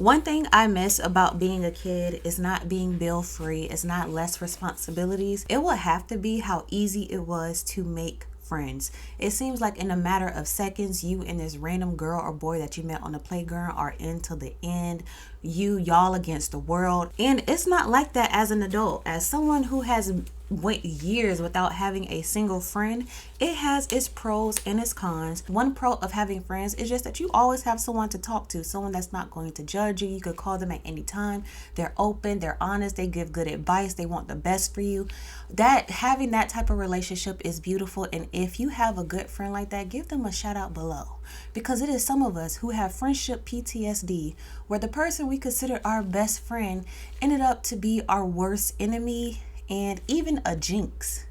One thing I miss about being a kid is not being bill free, it's not less responsibilities. It would have to be how easy it was to make friends. It seems like in a matter of seconds, you and this random girl or boy that you met on the playground are into the end. Y'all against the world. And it's not like that as an adult. As someone who has went years without having a single friend, it has its pros and its cons. One pro of having friends is just that you always have someone to talk to, someone that's not going to judge you. You could call them at any time. They're open, they're honest, they give good advice, they want the best for you. That having that type of relationship is beautiful, and if you have a good friend like that, give them a shout out below, because it is some of us who have friendship PTSD, where the person we considered our best friend ended up to be our worst enemy and even a jinx.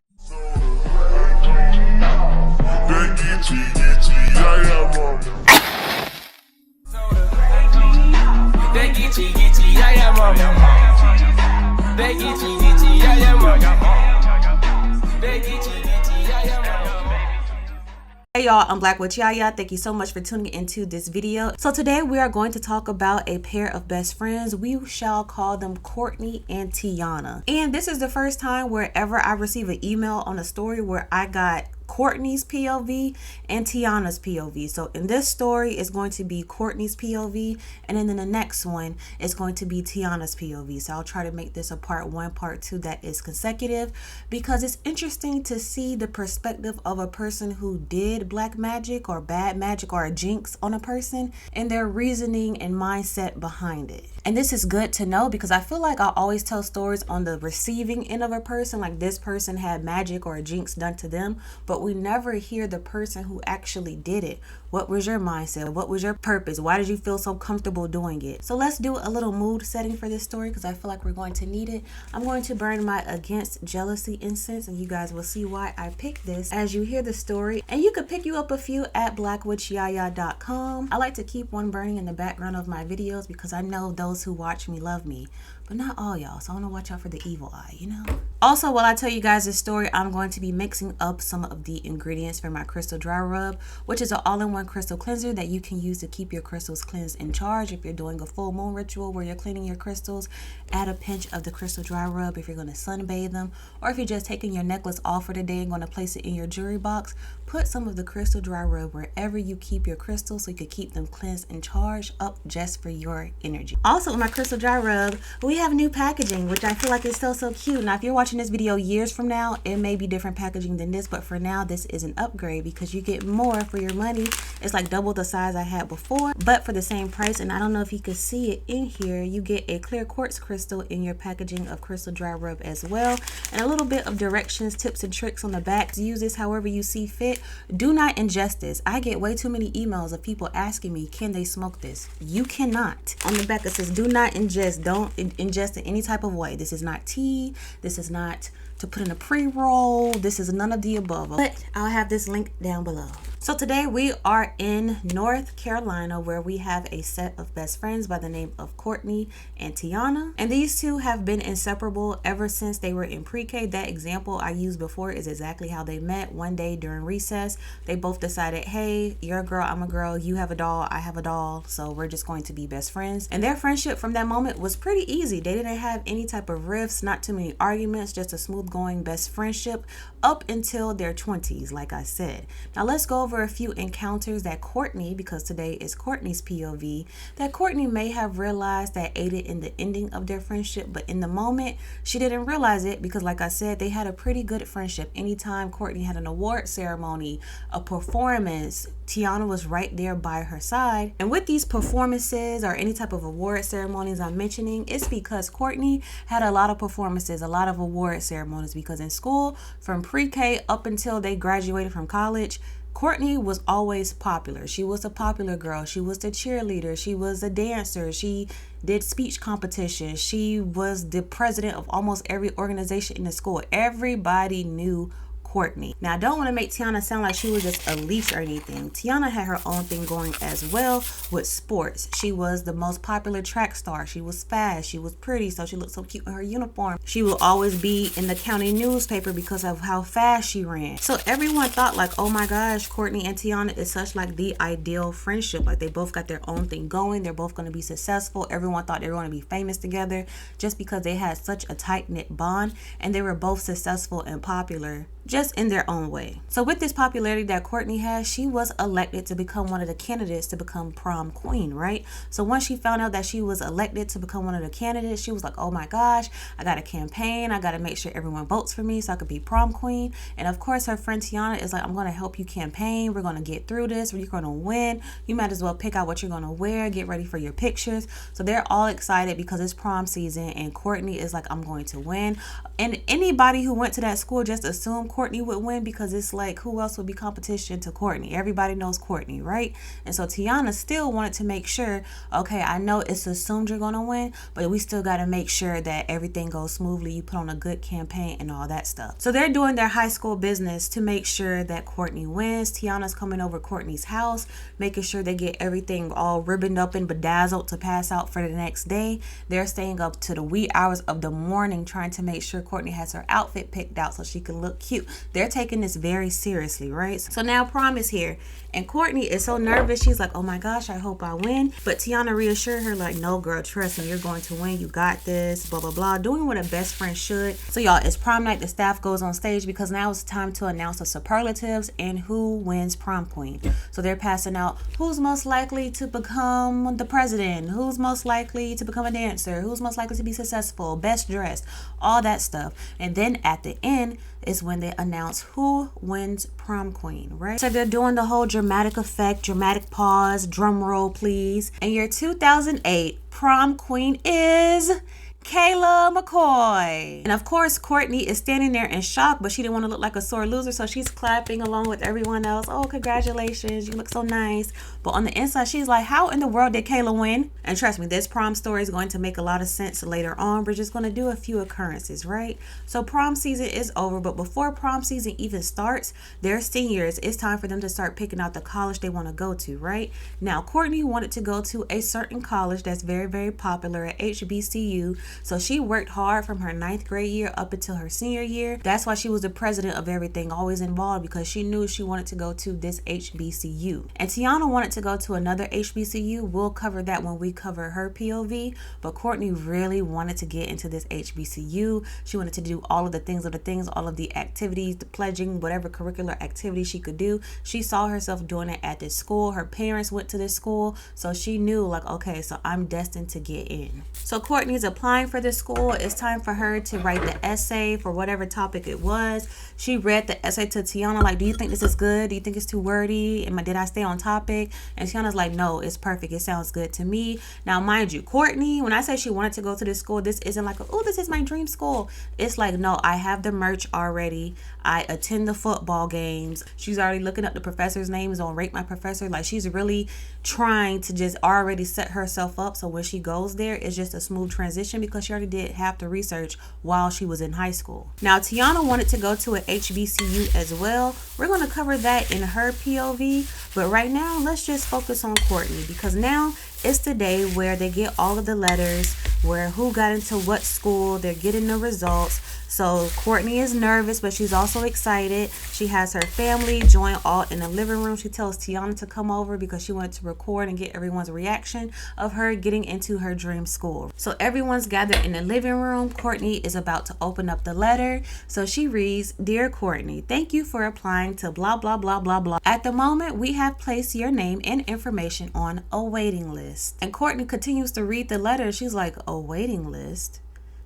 Hey y'all, I'm BlaqueWitchYaya. Thank you so much for tuning into this video. So today we are going to talk about a pair of best friends. We shall call them Courtney and Tiana. And this is the first time wherever I receive an email on a story where I got Courtney's POV and Tiana's POV. So in this story, it's going to be Courtney's POV, and then in the next one, it's going to be Tiana's POV. So I'll try to make this a part 1, part 2 that is consecutive, because it's interesting to see the perspective of a person who did black magic or bad magic or a jinx on a person and their reasoning and mindset behind it. And this is good to know, because I feel like I always tell stories on the receiving end of a person, like this person had magic or a jinx done to them, but we never hear the person who actually did it. What was your mindset? What was your purpose? Why did you feel so comfortable doing it? So let's do a little mood setting for this story, because I feel like we're going to need it. I'm going to burn my against jealousy incense, and you guys will see why I picked this as you hear the story. And you could pick you up a few at BlaqueWitchYaya.com. I like to keep one burning in the background of my videos because I know those who watch me love me, but not all y'all, so I want to watch out for the evil eye, you know. Also, while I tell you guys this story, I'm going to be mixing up some of the ingredients for my crystal dry rub, which is an all-in-one crystal cleanser that you can use to keep your crystals cleansed and charged. If you're doing a full moon ritual where you're cleaning your crystals, add a pinch of the crystal dry rub. If you're going to sunbathe them, or if you're just taking your necklace off for the day and going to place it in your jewelry box, put some of the crystal dry rub wherever you keep your crystals so you can keep them cleansed and charged up just for your energy. Also, with my crystal dry rub, we have new packaging, which I feel like is so cute. Now, if you're watching this video years from now, it may be different packaging than this, but for now, this is an upgrade because you get more for your money. It's like double the size I had before, but for the same price. And I don't know if you could see it in here, you get a clear quartz crystal in your packaging of crystal dry rub as well, and a little bit of directions, tips, and tricks on the back. Use this however you see fit. Do not ingest this. I get way too many emails of people asking me, can they smoke this? You cannot. On the back it says, do not ingest. Don't ingest in any type of way. This is not tea. This is not to put in a pre-roll. This is none of the above, but I'll have this link down below. So today we are in North Carolina, where we have a set of best friends by the name of Courtney and Tiana. And these two have been inseparable ever since they were in pre-K. That example I used before is exactly how they met. One day during recess, they both decided, hey, you're a girl, I'm a girl, you have a doll, I have a doll, so we're just going to be best friends. And their friendship from that moment was pretty easy. They didn't have any type of rifts, not too many arguments, just a smooth going best friendship up until their 20s, like I said. Now let's go over a few encounters that Courtney, because today is Courtney's POV, that Courtney may have realized that aided in the ending of their friendship, but in the moment she didn't realize it, because like I said, they had a pretty good friendship. Anytime Courtney had an award ceremony, a performance, Tiana was right there by her side. And with these performances or any type of award ceremonies I'm mentioning, it's because Courtney had a lot of performances, a lot of award ceremonies, because in school from pre-K up until they graduated from college, Courtney was always popular. She was a popular girl. She was the cheerleader. She was a dancer. She did speech competitions. She was the president of almost every organization in the school. Everybody knew Courtney. Now, I don't want to make Tiana sound like she was just a leech or anything. Tiana had her own thing going as well with sports. She was the most popular track star. She was fast. She was pretty, so she looked so cute in her uniform. She will always be in the county newspaper because of how fast she ran. So everyone thought like, oh my gosh, Courtney and Tiana is such like the ideal friendship. Like they both got their own thing going. They're both going to be successful. Everyone thought they were going to be famous together just because they had such a tight-knit bond and they were both successful and popular just in their own way. So with this popularity that Courtney has, she was elected to become one of the candidates to become prom queen, right? So once she found out that she was elected to become one of the candidates, she was like, oh my gosh, I got a campaign. I got to make sure everyone votes for me so I could be prom queen. And of course, her friend Tiana is like, I'm going to help you campaign. We're going to get through this. You're going to win. You might as well pick out what you're going to wear. Get ready for your pictures. So they're all excited because it's prom season and Courtney is like, I'm going to win. And anybody who went to that school just assumed Courtney would win because it's like, who else would be competition to Courtney? Everybody knows Courtney, right? And so Tiana still wanted to make sure, okay, I know it's assumed you're going to win, but we still got to make sure that everything goes smoothly. You put on a good campaign and all that stuff. So they're doing their high school business to make sure that Courtney wins. Tiana's coming over Courtney's house, making sure they get everything all ribboned up and bedazzled to pass out for the next day. They're staying up to the wee hours of the morning trying to make sure Courtney has her outfit picked out so she can look cute. They're taking this very seriously, right? So now prom is here and Courtney is so nervous. She's like, oh my gosh, I hope I win. But Tiana reassured her like, no girl, trust me, you're going to win. You got this, blah, blah, blah. Doing what a best friend should. So y'all, it's prom night. The staff goes on stage because now it's time to announce the superlatives and who wins prom queen. So they're passing out who's most likely to become the president, who's most likely to become a dancer, who's most likely to be successful, best dressed, all that stuff. And then at the end is when they announce who wins prom queen, right? So they're doing the whole dramatic effect, dramatic pause, drum roll please. And your 2008 prom queen is Kayla McCoy. And of course, Courtney is standing there in shock, but she didn't want to look like a sore loser, so she's clapping along with everyone else. Oh, congratulations, you look so nice. But on the inside, she's like, how in the world did Kayla win? And trust me, this prom story is going to make a lot of sense later on. We're just going to do a few occurrences, right? So prom season is over, but before prom season even starts, they're seniors. It's time for them to start picking out the college they want to go to, right? Now, Courtney wanted to go to a certain college that's very, very popular at HBCU. So she worked hard from her 9th grade year up until her senior year. That's why she was the president of everything, always involved, because she knew she wanted to go to this HBCU. And Tiana wanted to go to another HBCU. We'll cover that when we cover her POV. But Courtney really wanted to get into this HBCU. She wanted to do all of the things, all of the activities, the pledging, whatever curricular activity she could do. She saw herself doing it at this school. Her parents went to this school. So she knew like, okay, so I'm destined to get in. So Courtney's applying for this school. It's time for her to write the essay for whatever topic it was. She read the essay to Tiana like, do you think this is good? Do you think it's too wordy? Did I stay on topic? And Tiana's like, no, it's perfect. It sounds good to me. Now, mind you, Courtney, when I say she wanted to go to this school, this isn't like, oh, this is my dream school. It's like, no, I have the merch already. I attend the football games. She's already looking up the professor's names on Rate My Professor. Like, she's really trying to just already set herself up so when she goes there, it's just a smooth transition because she already did half the research while she was in high school. Now, Tiana wanted to go to an HBCU as well. We're going to cover that in her POV, but right now, let's just focus on Courtney because now it's the day where they get all of the letters, where who got into what school, they're getting the results. So Courtney is nervous, but she's also excited. She has her family join all in the living room. She tells Tiana to come over because she wanted to record and get everyone's reaction of her getting into her dream school. So everyone's gathered in the living room. Courtney is about to open up the letter. So she reads, Dear Courtney, thank you for applying to blah, blah, blah, blah, blah. At the moment, we have placed your name and information on a waiting list. And Courtney continues to read the letter. She's like, a waiting list?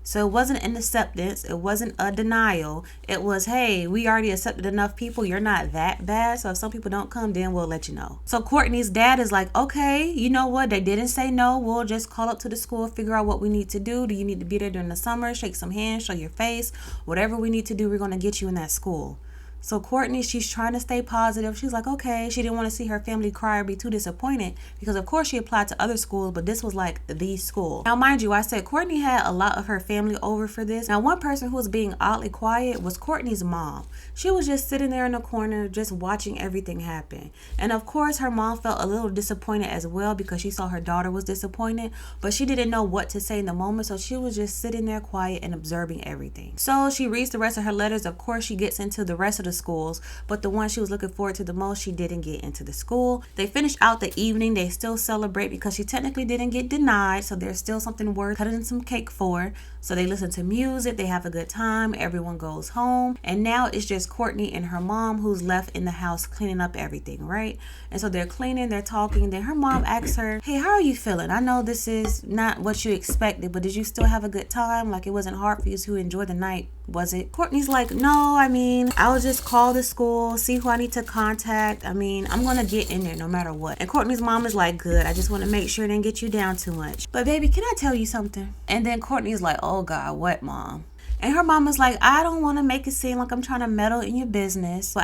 So it wasn't an acceptance. It wasn't a denial. It was, hey, we already accepted enough people. You're not that bad. So if some people don't come, then we'll let you know. So Courtney's dad is like, okay, you know what? They didn't say no. We'll just call up to the school, figure out what we need to do. Do you need to be there during the summer? Shake some hands, show your face. Whatever we need to do, we're going to get you in that school. So Courtney, she's trying to stay positive. She's like, okay. She didn't want to see her family cry or be too disappointed because, of course, she applied to other schools, but this was like the school. Now, mind you, I said Courtney had a lot of her family over for this. Now, one person who was being oddly quiet was Courtney's mom. She was just sitting there in the corner, just watching everything happen. And, of course, her mom felt a little disappointed as well because she saw her daughter was disappointed, but she didn't know what to say in the moment, so she was just sitting there quiet and observing everything. So she reads the rest of her letters. Of course, she gets into the rest of the schools, but the one she was looking forward to the most, she didn't get into the school. They finished out the evening. They still celebrate because she technically didn't get denied, so there's still something worth cutting some cake for. So they listen to music, they have a good time, everyone goes home, and now it's just Courtney and her mom who's left in the house cleaning up everything, right? And so they're cleaning, they're talking, then her mom asks her, hey, how are you feeling? I know this is not what you expected, but did you still have a good time? Like, it wasn't hard for you to enjoy the night, was it? Courtney's like, no, I mean, I'll just call the school, see who I need to contact. I mean, I'm gonna get in there no matter what. And Courtney's mom is like, good, I just want to make sure it didn't get you down too much. But baby, can I tell you something? And then Courtney's like, oh God, what, mom? And her mom is like, I don't want to make it seem like I'm trying to meddle in your business, but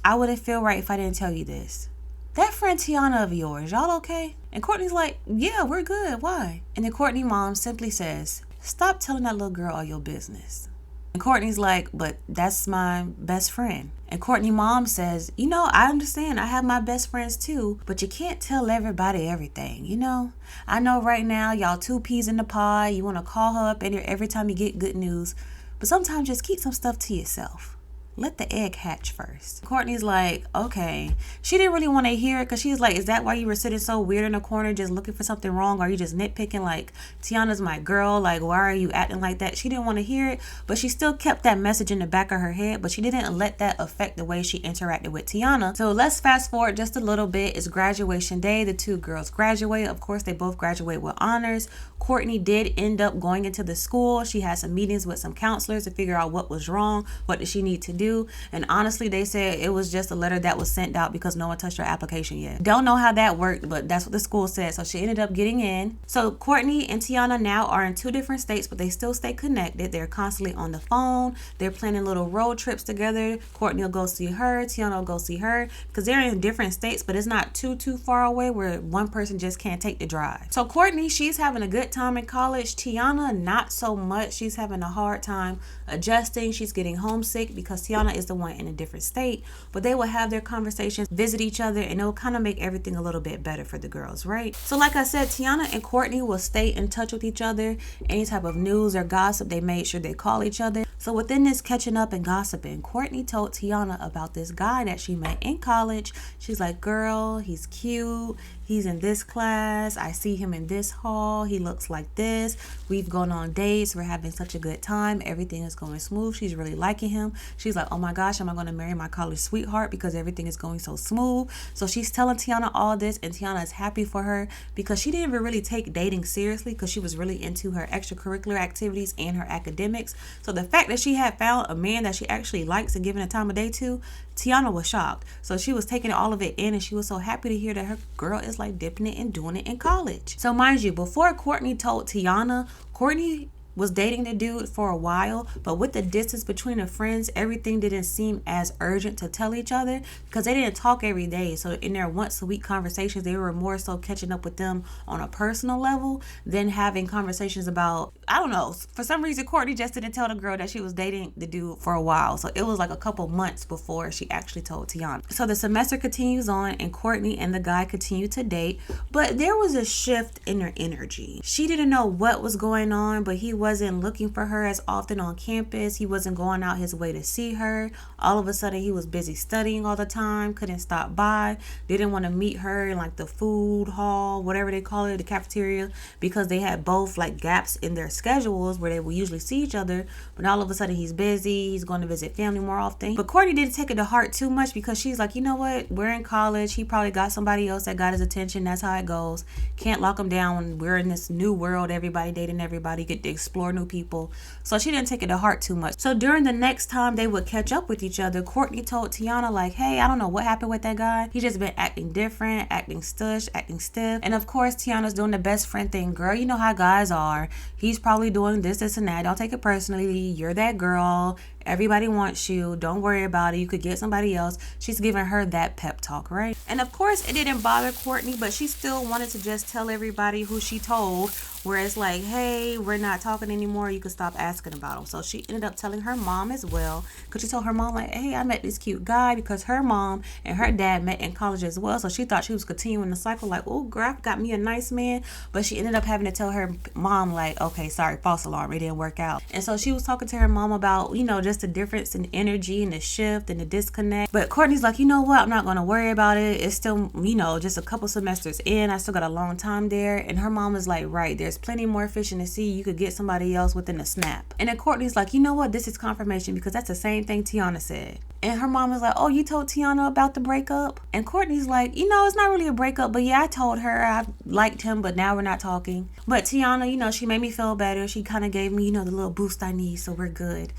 I wouldn't feel right if I didn't tell you this. That friend Tiana of yours, y'all okay? And Courtney's like, yeah, we're good. Why? And then Courtney's mom simply says, stop telling that little girl all your business. And Courtney's like, but that's my best friend. And Courtney's mom says, you know, I understand. I have my best friends too, but you can't tell everybody everything, you know? I know right now y'all two peas in the pod. You want to call her up every time you get good news, but sometimes just keep some stuff to yourself. Let the egg hatch first. Courtney's like, okay. She didn't really want to hear it because she's like, is that why you were sitting so weird in the corner just looking for something wrong? Or are you just nitpicking like, Tiana's my girl? Like, why are you acting like that? She didn't want to hear it, but she still kept that message in the back of her head, but she didn't let that affect the way she interacted with Tiana. So let's fast forward just a little bit. It's graduation day. The two girls graduate. Of course, they both graduate with honors. Courtney did end up going into the school. She had some meetings with some counselors to figure out what was wrong. What did she need to do? And honestly, they said it was just a letter that was sent out because no one touched her application yet. Don't know how that worked, but that's what the school said. So she ended up getting in. So Courtney and Tiana now are in two different states, but they still stay connected. They're constantly on the phone. They're planning little road trips together. Courtney will go see her. Tiana will go see her because they're in different states, but it's not too far away where one person just can't take the drive. So Courtney, she's having a good time in college. Tiana, not so much. She's having a hard time adjusting. She's getting homesick because Tiana is the one in a different state, but they will have their conversations, visit each other, and it will kind of make everything a little bit better for the girls, right? So like I said, Tiana and Courtney will stay in touch with each other. Any type of news or gossip, they made sure they call each other. So within this catching up and gossiping, Courtney told Tiana about this guy that she met in college. She's like, girl, he's cute. He's in this class. I see him in this hall. He looks like this. We've gone on dates. We're having such a good time. Everything is going smooth. She's really liking him. She's like, oh my gosh, am I going to marry my college sweetheart because everything is going so smooth? So she's telling Tiana all this, and Tiana is happy for her because she didn't really take dating seriously because she was really into her extracurricular activities and her academics. So the fact that she had found a man that she actually likes and giving a time of day to, Tiana was shocked. So she was taking all of it in, and she was so happy to hear that her girl is like dipping it and doing it in college. So mind you, before Courtney told Tiana, Courtney was dating the dude for a while, but with the distance between the friends, everything didn't seem as urgent to tell each other because they didn't talk every day. So in their once a week conversations, they were more so catching up with them on a personal level than having conversations about, I don't know, for some reason Courtney just didn't tell the girl that she was dating the dude for a while. So it was like a couple months before she actually told Tiana. So the semester continues on, and Courtney and the guy continue to date, but there was a shift in their energy. She didn't know what was going on, but he wasn't looking for her as often on campus. He wasn't going out his way to see her. All of a sudden he was busy studying all the time, couldn't stop by, didn't want to meet her in like the food hall, whatever they call it, the cafeteria, because they had both like gaps in their schedules where they would usually see each other. But all of a sudden he's busy, he's going to visit family more often. But Courtney didn't take it to heart too much because she's like, you know what, we're in college, he probably got somebody else that got his attention. That's how it goes. Can't lock him down when we're in this new world, everybody dating everybody, get to explore new people. So she didn't take it to heart too much. So during the next time they would catch up with each other, Courtney told Tiana like, hey, I don't know what happened with that guy. He just been acting different, acting stush, acting stiff. And of course Tiana's doing the best friend thing. Girl, you know how guys are. He's probably doing this and that. Don't take it personally. You're that girl. Everybody wants you. Don't worry about it. You could get somebody else. She's giving her that pep talk, right? And of course, it didn't bother Courtney, but she still wanted to just tell everybody who she told, where it's like, hey, we're not talking anymore. You can stop asking about him. So she ended up telling her mom as well, because she told her mom, like, hey, I met this cute guy, because her mom and her dad met in college as well. So she thought she was continuing the cycle, like, oh, girl, I got me a nice man. But she ended up having to tell her mom, like, okay, sorry, false alarm, it didn't work out. And so she was talking to her mom about, just the difference in energy and the shift and the disconnect. But Courtney's like, you know what, I'm not going to worry about it. It's still, just a couple semesters in. I still got a long time there. And her mom is like, right, there's plenty more fish in the sea. You could get somebody else within a snap. And then Courtney's like, you know what, this is confirmation, because that's the same thing Tiana said. And her mom is like, oh, you told Tiana about the breakup? And Courtney's like, it's not really a breakup, but yeah, I told her I liked him, but now we're not talking. But Tiana, she made me feel better. She kind of gave me, the little boost I need, so we're good.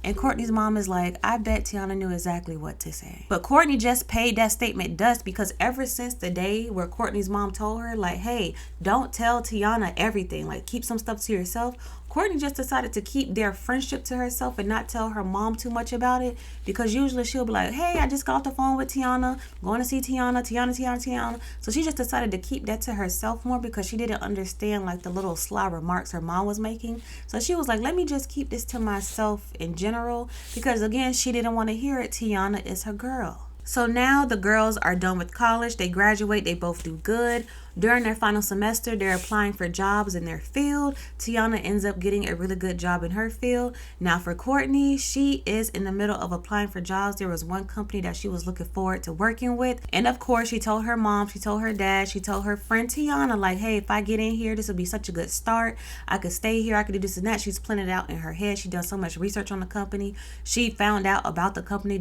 And Courtney's mom is like, I bet Tiana knew exactly what to say. But Courtney just paid that statement dust, because ever since the day where Courtney's mom told her, like, hey, don't tell Tiana everything, like, keep some stuff to yourself, Courtney just decided to keep their friendship to herself and not tell her mom too much about it, because usually she'll be like, hey, I just got off the phone with Tiana, going to see Tiana. So she just decided to keep that to herself more, because she didn't understand, like, the little sly remarks her mom was making. So she was like, let me just keep this to myself in general, because again, she didn't want to hear it. Tiana is her girl. So now the girls are done with college. They graduate. They both do good. During their final semester, they're applying for jobs in their field. Tiana ends up getting a really good job in her field. Now for Courtney, she is in the middle of applying for jobs. There was one company that she was looking forward to working with. And of course, she told her mom, she told her dad, she told her friend Tiana, like, hey, if I get in here, this will be such a good start. I could stay here. I could do this and that. She's planning it out in her head. She does so much research on the company. She found out about the company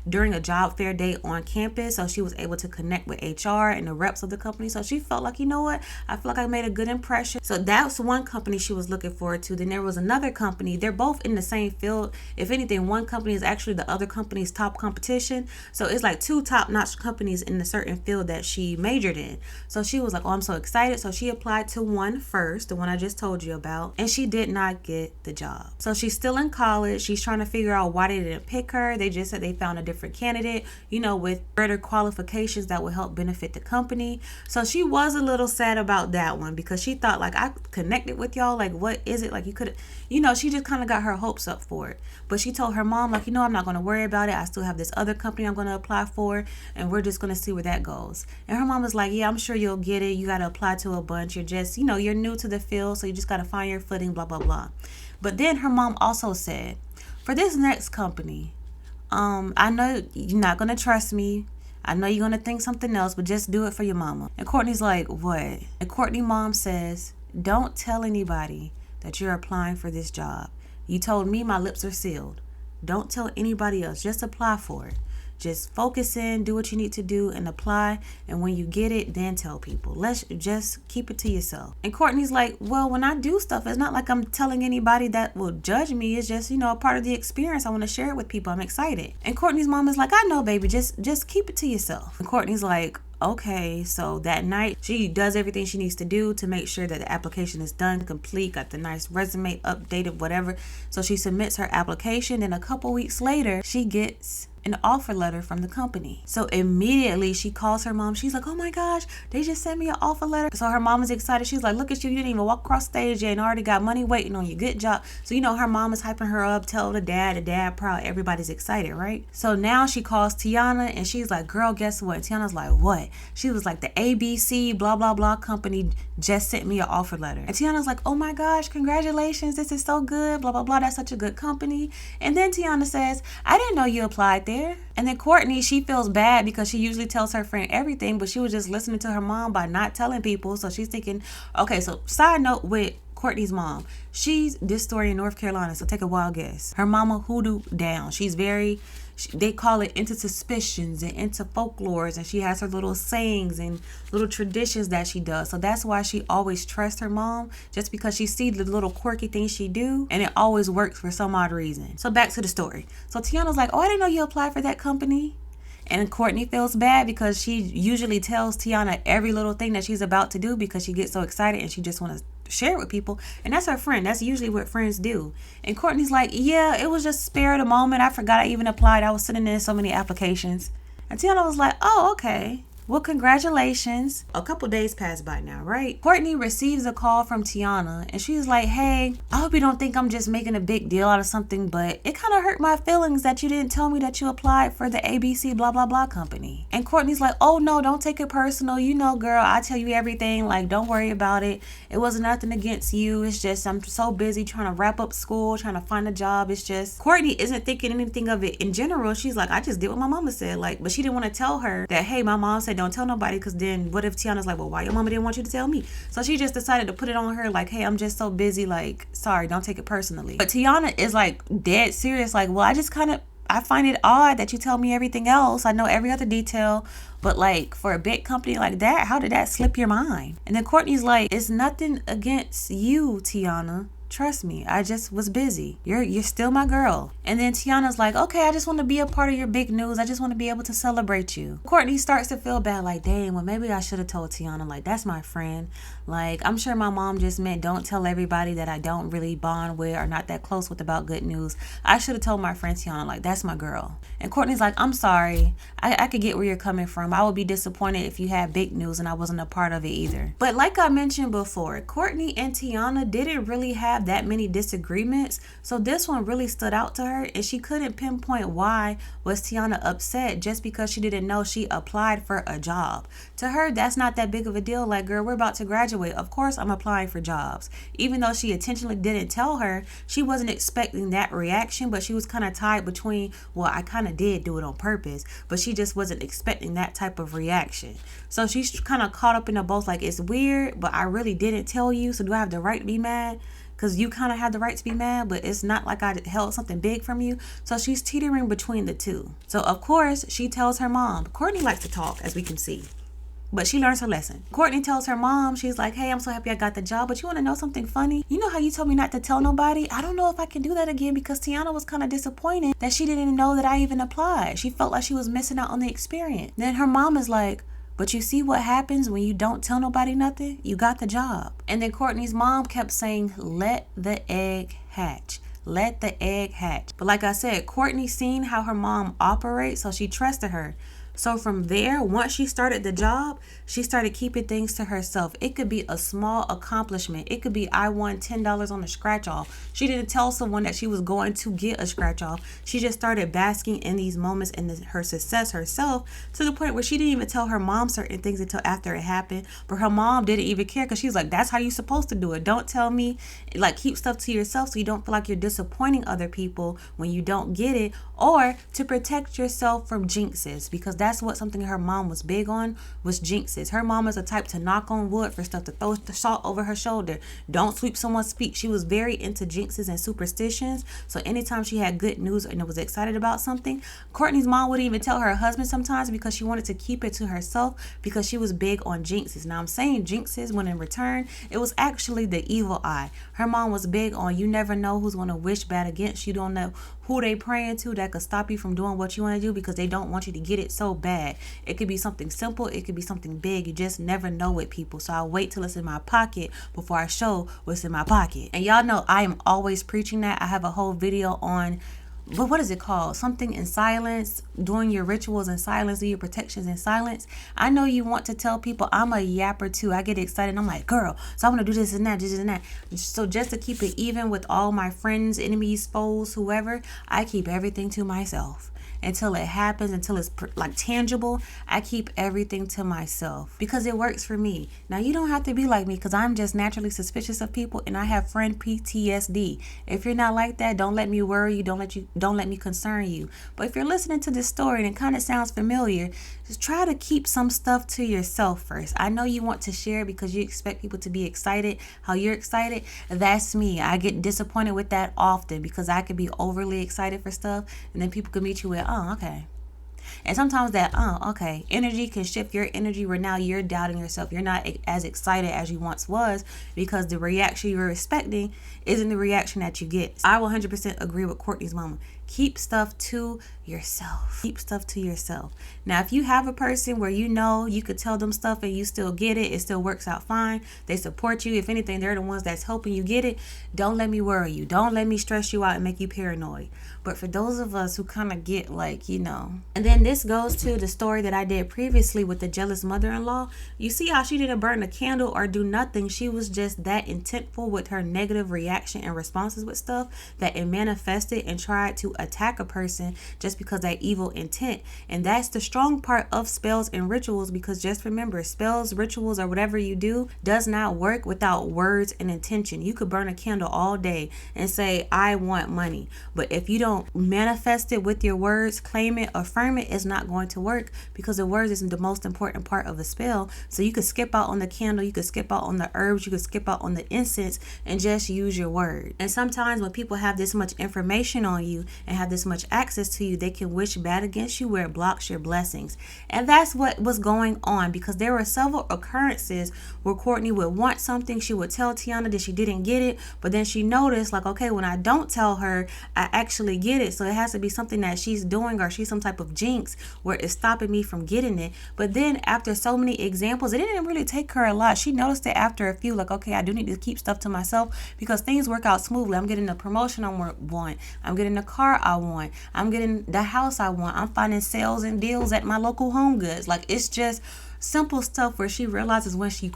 during a job fair day on campus, so she was able to connect with HR and the reps of the company. So she felt like, you know what, I feel like I made a good impression. So that's one company she was looking forward to. Then there was another company. They're both in the same field. If anything, one company is actually the other company's top competition. So it's like two top-notch companies in a certain field that she majored in. So she was like, oh, I'm so excited. So she applied to one first, the one I just told you about, and she did not get the job. So she's still in college. She's trying to figure out why they didn't pick her. They just said they found a different candidate, with better qualifications that would help benefit the company. So she was a little sad about that one, because she thought, like, I connected with y'all, like, what is it, like, you could, she just kind of got her hopes up for it. But she told her mom, like, I'm not going to worry about it. I still have this other company I'm going to apply for, and we're just going to see where that goes. And her mom was like, yeah, I'm sure you'll get it. You got to apply to a bunch. You're just, you're new to the field, so you just got to find your footing, blah, blah, blah. But then her mom also said, for this next company, I know you're not going to trust me. I know you're going to think something else, but just do it for your mama. And Courtney's like, what? And Courtney's mom says, don't tell anybody that you're applying for this job. You told me my lips are sealed. Don't tell anybody else. Just apply for it. Just focus in, do what you need to do, and apply. And when you get it, then tell people. Let's just keep it to yourself. And Courtney's like, well, when I do stuff, it's not like I'm telling anybody that will judge me. It's just, a part of the experience. I want to share it with people. I'm excited. And Courtney's mom is like, I know, baby. Just keep it to yourself. And Courtney's like, okay. So that night, she does everything she needs to do to make sure that the application is done, complete, got the nice resume updated, whatever. So she submits her application, and a couple weeks later, she gets an offer letter from the company. So immediately she calls her mom. She's like, oh my gosh, they just sent me an offer letter. So her mom is excited. She's like, look at you. You didn't even walk across stage yet and already got money waiting on you. Good job. So, her mom is hyping her up, tell the dad proud. Everybody's excited, right? So now she calls Tiana and she's like, girl, guess what? Tiana's like, what? She was like, the ABC blah, blah, blah company just sent me an offer letter. And Tiana's like, oh my gosh, congratulations. This is so good. Blah, blah, blah. That's such a good company. And then Tiana says, I didn't know you applied there. And then Courtney, she feels bad because she usually tells her friend everything, but she was just listening to her mom by not telling people. So she's thinking, okay, so side note with Courtney's mom, she's this story in North Carolina. So take a wild guess. Her mama hoodoo down. She's they call it into suspicions and into folklores, and she has her little sayings and little traditions that she does. So that's why she always trusts her mom, just because she sees the little quirky things she do, and it always works for some odd reason. So back to the story. So Tiana's like, oh, I didn't know you applied for that company. And Courtney feels bad because she usually tells Tiana every little thing that she's about to do because she gets so excited and she just wants to share it with people. And that's her friend. That's usually what friends do. And Courtney's like, yeah, it was just spare of the moment. I forgot I even applied. I was sitting in so many applications. And Tiana was like, oh, okay. Well, congratulations. A couple days passed by now, right? Courtney receives a call from Tiana and she's like, hey, I hope you don't think I'm just making a big deal out of something, but it kind of hurt my feelings that you didn't tell me that you applied for the ABC blah, blah, blah company. And Courtney's like, oh no, don't take it personal. You know, girl, I tell you everything. Like, don't worry about it. It wasn't nothing against you. It's just, I'm so busy trying to wrap up school, trying to find a job. It's just, Courtney isn't thinking anything of it in general. She's like, I just did what my mama said. Like, but she didn't want to tell her that, hey, my mom said don't tell nobody, because then what if Tiana's like, well, why your mama didn't want you to tell me? So she just decided to put it on her like, hey, I'm just so busy, like, sorry, don't take it personally. But Tiana is like dead serious, like, well, I find it odd that you tell me everything else. I know every other detail, but like for a big company like that, how did that slip your mind? And then Courtney's like, it's nothing against you, Tiana. Trust me, I just was busy. You're still my girl. And then Tiana's like, okay, I just want to be a part of your big news. I just want to be able to celebrate you. Courtney starts to feel bad, like, dang, well, maybe I should have told Tiana, like, that's my friend. Like, I'm sure my mom just meant don't tell everybody that I don't really bond with or not that close with about good news. I should have told my friend Tiana, like, that's my girl. And Courtney's like, I'm sorry. I could get where you're coming from. I would be disappointed if you had big news and I wasn't a part of it either. But like I mentioned before, Courtney and Tiana didn't really have that many disagreements. So this one really stood out to her, and she couldn't pinpoint why was Tiana upset just because she didn't know she applied for a job. To her, that's not that big of a deal. Like, girl, we're about to graduate. Of course I'm applying for jobs. Even though she intentionally didn't tell her, she wasn't expecting that reaction, but she was kind of tied between, well, I kind of did do it on purpose, but she just wasn't expecting that type of reaction. So she's kind of caught up in the both, like, it's weird, but I really didn't tell you, so do I have the right to be mad? Because you kind of had the right to be mad, but it's not like I held something big from you. So she's teetering between the two. So of course she tells her mom. Courtney likes to talk, as we can see, but she learns her lesson. Courtney tells her mom, she's like, hey, I'm so happy I got the job, but you want to know something funny? You know how you told me not to tell nobody? I don't know if I can do that again, because Tiana was kind of disappointed that she didn't know that I even applied. She felt like she was missing out on the experience. Then her mom is like, but you see what happens when you don't tell nobody nothing? You got the job. And then Courtney's mom kept saying, let the egg hatch. Let the egg hatch. But like I said, Courtney seen how her mom operates, so she trusted her. So from there, once she started the job, she started keeping things to herself. It could be a small accomplishment. It could be, I won $10 on a scratch off. She didn't tell someone that she was going to get a scratch off. She just started basking in these moments and her success herself, to the point where she didn't even tell her mom certain things until after it happened. But her mom didn't even care, because she's like, that's how you're supposed to do it. Don't tell me. Like, keep stuff to yourself so you don't feel like you're disappointing other people when you don't get it, or to protect yourself from jinxes, because that's what something her mom was big on, was jinxes. Her mom is the type to knock on wood for stuff, to throw the salt over her shoulder. Don't sweep someone's feet. She was very into jinxes and superstitions. So anytime she had good news and was excited about something, Courtney's mom wouldn't even tell her husband sometimes, because she wanted to keep it to herself, because she was big on jinxes. Now I'm saying jinxes when in return, it was actually the evil eye. Her mom was big on, you never know who's going to wish bad against you. You don't know who they praying to that could stop you from doing what you want to do, because they don't want you to get it so bad. It could be something simple, it could be something big. You just never know with people. So I'll wait till it's in my pocket before I show what's in my pocket. And y'all know I am always preaching that. I have a whole video on, but what is it called? Something in silence, doing your rituals in silence, do your protections in silence. I know you want to tell people. I'm a yapper too. I get excited. I'm like, girl, so I want to do this and that, this and that. So just to keep it even with all my friends, enemies, foes, whoever, I keep everything to myself. Until it happens, until it's like tangible, I keep everything to myself, because it works for me. Now you don't have to be like me, because I'm just naturally suspicious of people, and I have friend PTSD. If you're not like that, don't let me worry you, don't let me concern you. But if you're listening to this story and it kind of sounds familiar, just try to keep some stuff to yourself first. I know you want to share because you expect people to be excited how you're excited. That's me. I get disappointed with that often, because I could be overly excited for stuff, and then people can meet you with, oh, okay. And sometimes that, oh, okay, energy can shift your energy, where now you're doubting yourself. You're not as excited as you once was, because the reaction you're expecting isn't the reaction that you get. I will 100% agree with Courtney's mama. Keep stuff to yourself. Keep stuff to yourself. Now, if you have a person where you know you could tell them stuff and you still get it, it still works out fine. They support you. If anything, they're the ones that's helping you get it. Don't let me worry you. Don't let me stress you out and make you paranoid. But for those of us who kind of get like, and then this goes to the story that I did previously with the jealous mother-in-law. You see how she didn't burn a candle or do nothing. She was just that intentful with her negative reaction and responses with stuff that it manifested and tried to attack a person just because that evil intent. And that's the strong part of spells and rituals, because just remember, spells, rituals, or whatever you do does not work without words and intention. You could burn a candle all day and say, I want money. But if you don't manifest it with your words, claim it, affirm it, it's not going to work, because the words isn't the most important part of a spell. So you could skip out on the candle, you could skip out on the herbs, you could skip out on the incense and just use your word. And sometimes when people have this much information on you and have this much access to you, they can wish bad against you where it blocks your blessings. And that's what was going on, because there were several occurrences where Courtney would want something, she would tell Tiana that she didn't get it, but then she noticed like, okay, when I don't tell her, I actually get it. So it has to be something that she's doing, or she's some type of jinx where it's stopping me from getting it. But then after so many examples, it didn't really take her a lot. She noticed it after a few, like, okay, I do need to keep stuff to myself because things work out smoothly. I'm getting the promotion I want. I'm getting the car I want. I'm getting the house I want. I'm finding sales and deals at my local Home Goods. Like, it's just simple stuff where she realizes when she's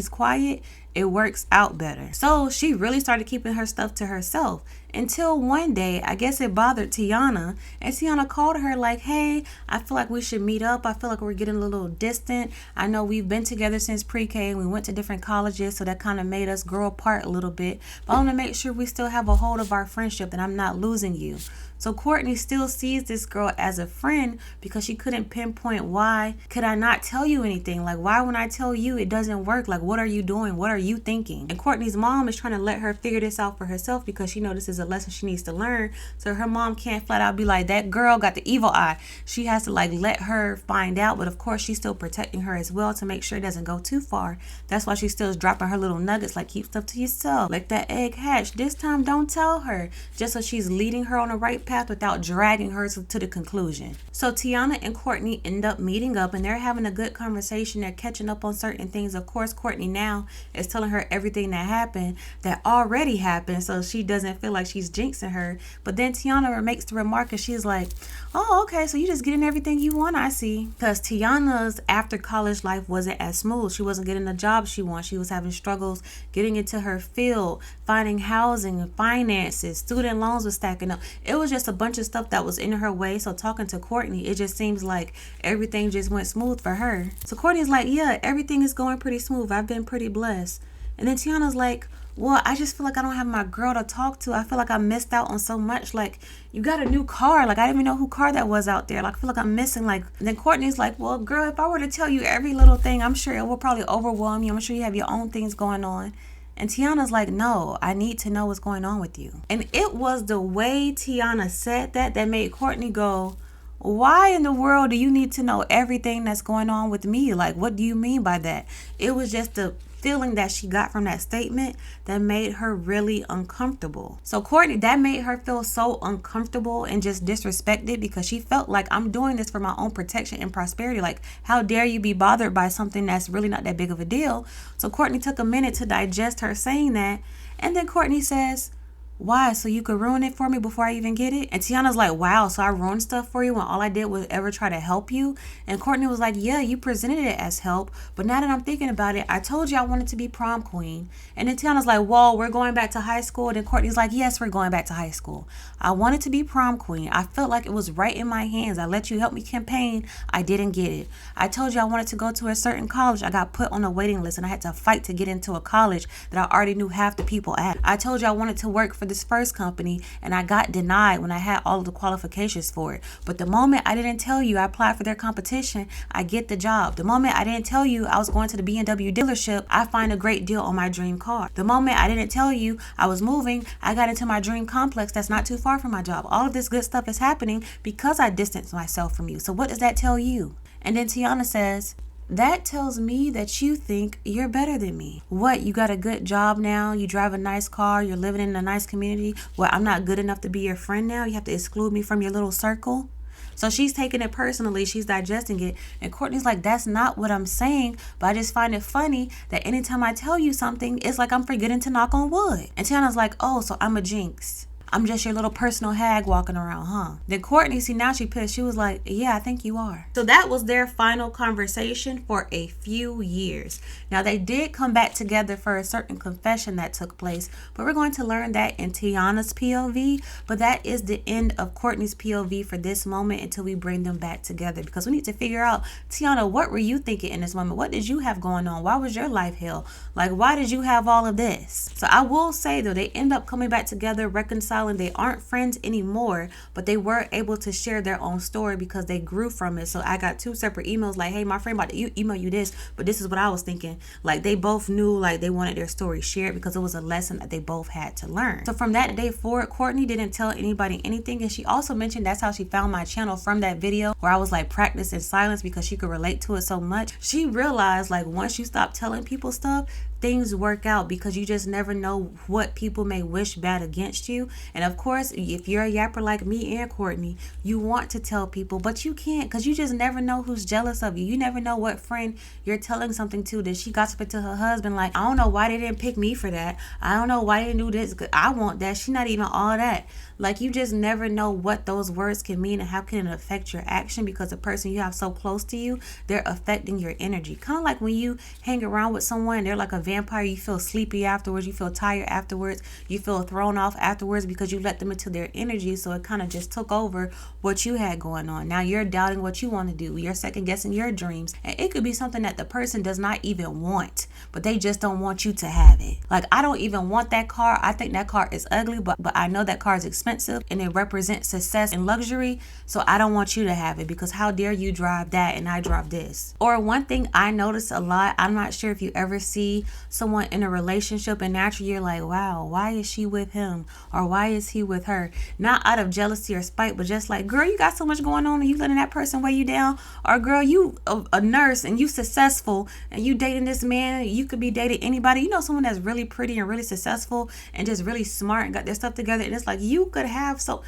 quiet, it works out better. So she really started keeping her stuff to herself until one day, I guess it bothered Tiana, and Tiana called her like, hey, I feel like we should meet up. I feel like we're getting a little distant. I know we've been together since pre-K and we went to different colleges, so that kind of made us grow apart a little bit. But I want to make sure we still have a hold of our friendship and I'm not losing you. So Courtney still sees this girl as a friend because she couldn't pinpoint why could I not tell you anything? Like, why when I tell you it doesn't work? Like, what are you doing? What are you thinking? And Courtney's mom is trying to let her figure this out for herself because she knows this is a lesson she needs to learn. So her mom can't flat out be like, that girl got the evil eye. She has to like let her find out. But of course, she's still protecting her as well to make sure it doesn't go too far. That's why she still is dropping her little nuggets, like, keep stuff to yourself. Like that egg hatch. This time, don't tell her. Just so she's leading her on the right path without dragging her to the conclusion. So Tiana and Courtney end up meeting up and they're having a good conversation. They're catching up on certain things. Of course, Courtney now is telling her everything that happened, that already happened, so she doesn't feel like she's jinxing her. But then Tiana makes the remark and she's like, oh, okay, so you just getting everything you want, I see. Because Tiana's after college life wasn't as smooth. She wasn't getting the job she wants. She was having struggles getting into her field, finding housing, finances, student loans were stacking up. It was just a bunch of stuff that was in her way. So talking to Courtney, it just seems like everything just went smooth for her. So Courtney's like, yeah, everything is going pretty smooth. I've been pretty blessed. And then Tiana's like, well, I just feel like I don't have my girl to talk to. I feel like I missed out on so much. Like, you got a new car. Like, I didn't even know who car that was out there. Like, I feel like I'm missing. Like, and then Courtney's like, well, girl, if I were to tell you every little thing, I'm sure it will probably overwhelm you. I'm sure you have your own things going on. And Tiana's like, no, I need to know what's going on with you. And it was the way Tiana said that made Courtney go, why in the world do you need to know everything that's going on with me? Like, what do you mean by that? It was just the feeling that she got from that statement that made her really uncomfortable. So Courtney, that made her feel so uncomfortable and just disrespected because she felt like, I'm doing this for my own protection and prosperity. Like, how dare you be bothered by something that's really not that big of a deal? So Courtney took a minute to digest her saying that. And then Courtney says, why? So you could ruin it for me before I even get it? And Tiana's like, wow, so I ruined stuff for you when all I did was ever try to help you? And Courtney was like, yeah, you presented it as help, but now that I'm thinking about it, I told you I wanted to be prom queen. And then Tiana's like, whoa, we're going back to high school? And then Courtney's like, yes, we're going back to high school. I wanted to be prom queen. I felt like it was right in my hands. I let you help me campaign. I didn't get it. I told you I wanted to go to a certain college. I got put on a waiting list and I had to fight to get into a college that I already knew half the people at. I told you I wanted to work for this first company and I got denied when I had all of the qualifications for it. But the moment I didn't tell you I applied for their competition, I get the job. The moment I didn't tell you I was going to the BMW dealership, I find a great deal on my dream car. The moment I didn't tell you I was moving, I got into my dream complex that's not too far from my job. All of this good stuff is happening because I distanced myself from you. So what does that tell you? And then Tiana says, that tells me that you think you're better than me. What, you got a good job now? You drive a nice car? You're living in a nice community? What, I'm not good enough to be your friend now? You have to exclude me from your little circle? So she's taking it personally. She's digesting it. And Courtney's like, that's not what I'm saying. But I just find it funny that anytime I tell you something, it's like I'm forgetting to knock on wood. And Tiana's like, oh, so I'm a jinx. I'm just your little personal hag walking around, huh? Then Courtney, see, now she pissed. She was like, yeah, I think you are. So that was their final conversation for a few years. Now, they did come back together for a certain confession that took place, but we're going to learn that in Tiana's POV. But that is the end of Courtney's POV for this moment until we bring them back together, because we need to figure out, Tiana, what were you thinking in this moment? What did you have going on? Why was your life hell? Like, why did you have all of this? So I will say, though, they end up coming back together, reconciling. They aren't friends anymore, but they were able to share their own story because they grew from it. So I got 2 separate emails like, hey, my friend about to email you this, but this is what I was thinking. Like, they both knew, like, they wanted their story shared because it was a lesson that they both had to learn. So from that day forward, Courtney didn't tell anybody anything, and she also mentioned that's how she found my channel, from that video where I was like, practice in silence, because she could relate to it so much. She realized, like, once you stop telling people stuff, things work out, because you just never know what people may wish bad against you. And of course, if you're a yapper like me and Courtney, you want to tell people, but you can't, because you just never know who's jealous of you. You never know what friend you're telling something to that she gossiping to her husband, like, I don't know why they didn't pick me for that. I don't know why they didn't do this. I want that. She's not even all that. Like, you just never know what those words can mean and how can it affect your action, because the person you have so close to you, they're affecting your energy. Kind of like when you hang around with someone, they're like a vampire. You feel sleepy afterwards, you feel tired afterwards, you feel thrown off afterwards because you let them into their energy. So it kind of just took over what you had going on. Now you're doubting what you want to do, you're second guessing your dreams, and it could be something that the person does not even want, but they just don't want you to have it. Like, I don't even want that car. I think that car is ugly, but I know that car is expensive and it represents success and luxury, so I don't want you to have it, because how dare you drive that and I drive this. Or one thing I notice a lot, I'm not sure if you ever see someone in a relationship and naturally you're like, wow, why is she with him, or why is he with her? Not out of jealousy or spite, but just like, girl, you got so much going on and you letting that person weigh you down. Or girl, you a nurse and you successful and you dating this man. You could be dating anybody. You know, someone that's really pretty and really successful and just really smart and got their stuff together, and it's like, you could have, so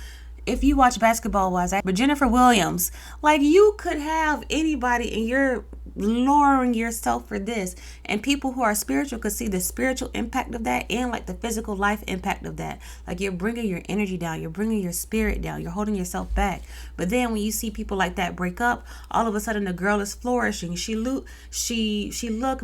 if you watch Basketball Wives, but Jennifer Williams, like, you could have anybody and you're lowering yourself for this. And people who are spiritual could see the spiritual impact of that and like the physical life impact of that. Like, you're bringing your energy down, you're bringing your spirit down, you're holding yourself back. But then when you see people like that break up, all of a sudden the girl is flourishing. She look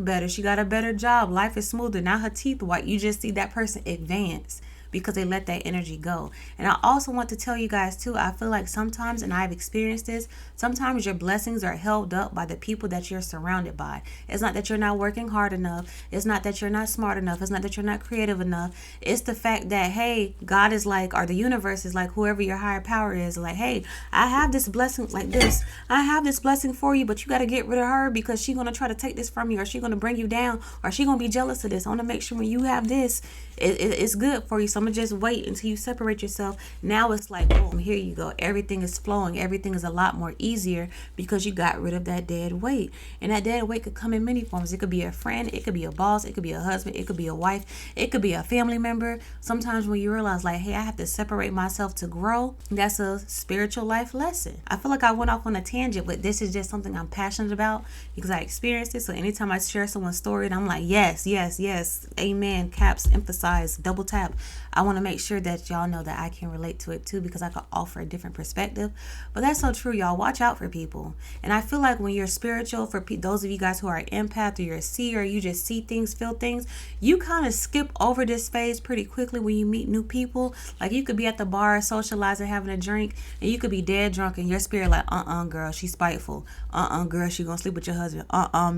better, she got a better job, life is smoother, now her teeth white. You just see that person advance because they let that energy go. And I also want to tell you guys too, I feel like sometimes, and I've experienced this, sometimes your blessings are held up by the people that you're surrounded by. It's not that you're not working hard enough. It's not that you're not smart enough. It's not that you're not creative enough. It's the fact that, hey, God is like, or the universe is like, whoever your higher power is, like, hey, I have this blessing like this. I have this blessing for you, but you got to get rid of her because she's going to try to take this from you, or she's going to bring you down, or she's going to be jealous of this. I want to make sure when you have this, it's good for you. So I'm going to just wait until you separate yourself. Now it's like, boom, here you go. Everything is flowing. Everything is a lot more easier because you got rid of that dead weight. And that dead weight could come in many forms. It could be a friend. It could be a boss. It could be a husband. It could be a wife. It could be a family member. Sometimes when you realize, like, hey, I have to separate myself to grow, that's a spiritual life lesson. I feel like I went off on a tangent, but this is just something I'm passionate about because I experienced it. So anytime I share someone's story and I'm like, yes, yes, yes, amen, caps, emphasize, double tap, I want to make sure that y'all know that I can relate to it too, because I can offer a different perspective. But that's so true, y'all. Watch out for people. And I feel like when you're spiritual, for those of you guys who are an empath, or you're a seer, or you just see things, feel things, you kind of skip over this phase pretty quickly when you meet new people. Like, you could be at the bar socializing, having a drink, and you could be dead drunk, and your spirit like, girl, she's spiteful. Girl, she gonna sleep with your husband.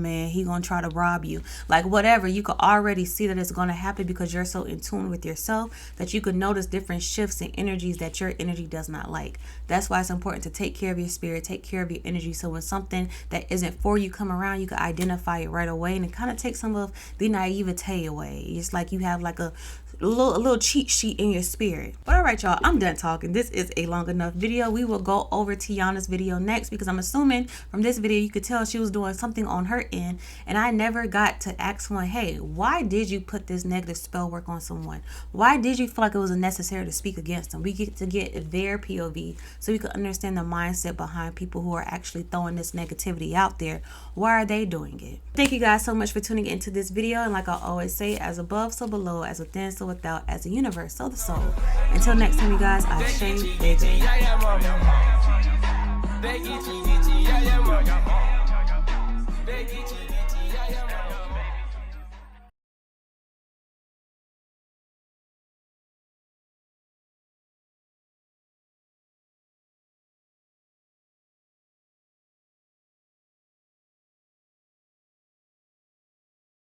Man, he gonna try to rob you. Like, whatever. You could already see that it's gonna happen because you're so in tune with yourself that you could notice different shifts and energies that your energy does not like. That's why it's important to take care of your spirit, take care of your energy, so when something that isn't for you come around, you can identify it right away, and it kind of takes some of the naivete away. It's like you have like a a little cheat sheet in your spirit. But all right, y'all, I'm done talking. This is a long enough video. We will go over Tiana's video next, because I'm assuming from this video you could tell she was doing something on her end, and I never got to ask someone, hey, why did you put this negative spell work on someone? Why did you feel like it was necessary to speak against them? We get to get their POV so we can understand the mindset behind people who are actually throwing this negativity out there. Why are they doing it? Thank you guys so much for tuning into this video, and like I always say, as above so below, as within so without, as the universe so the soul. Until next time, you guys, I say baby.